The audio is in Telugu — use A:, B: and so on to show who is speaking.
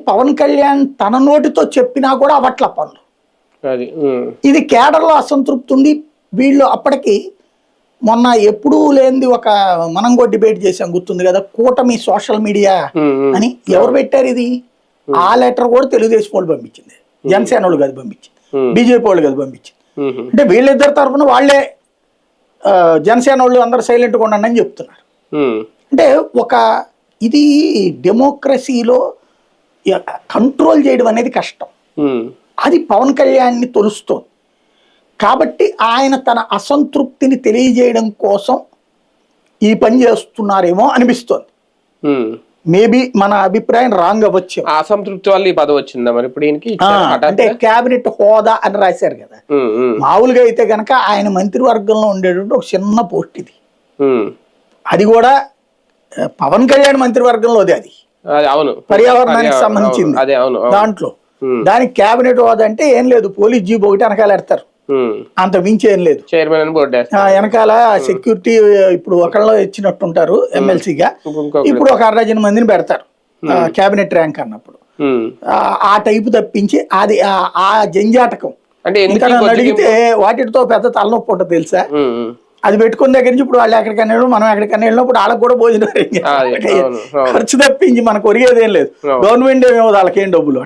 A: పవన్ కళ్యాణ్ తన నోటితో చెప్పినా కూడా అవట్ల పనులు. ఇది కేడర్లో అసంతృప్తి ఉంది. వీళ్ళు అప్పటికి మొన్న ఎప్పుడూ లేనిది ఒక మనం కూడా డిబేట్ చేసాం, గుర్తుంది కదా, కూటమి సోషల్ మీడియా అని. ఎవరు పెట్టారు ఇది? ఆ లెటర్ కూడా తెలుగుదేశం వాళ్ళు పంపించింది, జనసేన వాళ్ళు కాదు పంపించింది, బీజేపీ వాళ్ళు కాదు పంపించింది. అంటే వీళ్ళిద్దరి తరఫున వాళ్ళే జనసేన వాళ్ళు అందరు సైలెంట్గా ఉండండి అని చెప్తున్నారు. అంటే ఒక ఇది డెమోక్రసీలో కంట్రోల్ చేయడం అనేది కష్టం. అది పవన్ కళ్యాణ్ని తొలుస్తోంది. కాబట్టి ఆయన తన అసంతృప్తిని తెలియజేయడం కోసం ఈ పని చేస్తున్నారేమో అనిపిస్తోంది. మేబీ మన అభిప్రాయం రాంగ్ అవ్వచ్చు.
B: అసంతృప్తి వల్ల ఈ పదవి వచ్చిందా మరి ఇప్పుడు?
A: అంటే క్యాబినెట్ హోదా అని రాశారు కదా. మామూలుగా అయితే కనుక ఆయన మంత్రివర్గంలో ఉండేటువంటి ఒక చిన్న పోస్ట్ ఇది. అది కూడా పవన్ కళ్యాణ్ మంత్రివర్గంలోది. అది పర్యావరణానికి సంబంధించింది. దాంట్లో దానికి క్యాబినెట్ హోదా అంటే ఏం లేదు, పోలీస్ జీప్ ఒకటి వెనకాల ఎడతారు, అంత మించి ఏం లేదు. వెనకాల సెక్యూరిటీ ఇప్పుడు ఒకళ్ళు ఇచ్చినట్టుంటారు ఎమ్మెల్సీగా, ఇప్పుడు ఒక 12 మందిని పెడతారు క్యాబినెట్ ర్యాంక్ అన్నప్పుడు. ఆ టైపు తప్పించి అది ఆ జంజాటకం ఇంకా నన్ను అడిగితే వాటితో పెద్ద తలనొప్పి ఉంటుంది తెలుసా. అది పెట్టుకున్న దగ్గర నుంచి ఇప్పుడు వాళ్ళు ఎక్కడికైనా మనం ఎక్కడికైనా వెళ్ళినప్పుడు వాళ్ళకి కూడా భోజనం ఖర్చు తప్పించి మనకు ఒరిగేదేం లేదు. గవర్నమెంట్ ఏమో వాళ్ళకేం డబ్బులు.